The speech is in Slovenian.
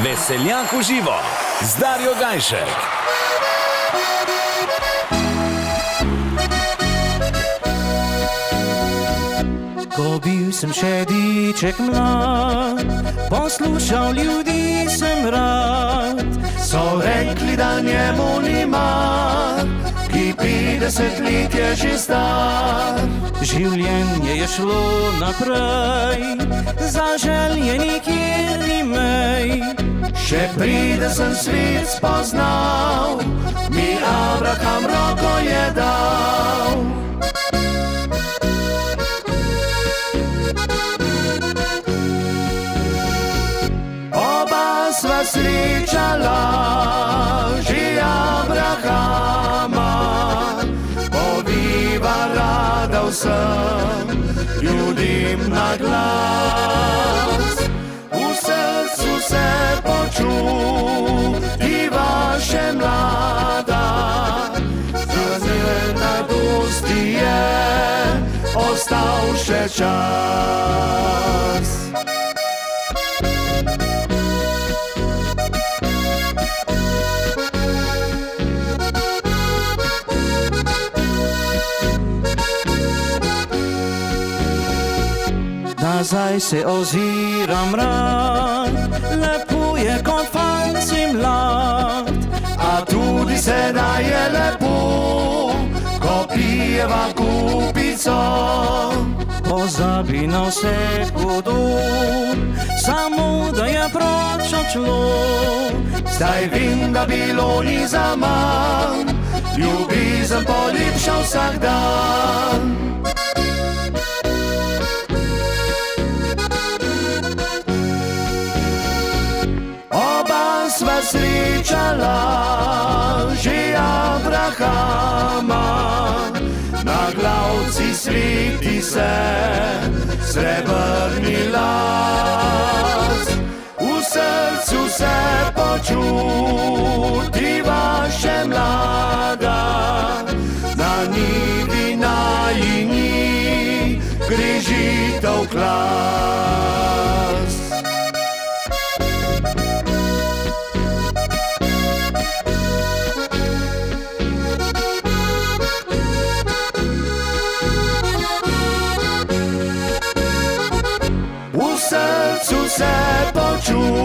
Veseljak v živo z Darjo Gajšek. Ko bil sem še diček mlad, poslušal ljudi sem rad. So rekli, da njemu ni mar, ki 50 let je že star. Življenje je šlo naprej, za želje nikjer ni mej. Še pride sem svet spoznal, mi Abraham roko je dal. Oba sva srečala že Abrahama, poviva rada vsem ljudem na glas. V srcu se počutiva še mlada, z mladosti je ostal še čas. Nazaj se oziram rad, lepo je kot fant si mlad. A tudi sedaj je lepo, ko pijeva kupico. Pozabi na vse hudo, samo da je proč odšlo. Zdaj vem, da bilo ni zaman, ljubezen polepša vsak dan. Sva srečala že Abrahama, na glavci sveti se srebrni las. V srcu se počutiva še mlada, na njivi najini gre žitev klas. V srcu se počutiva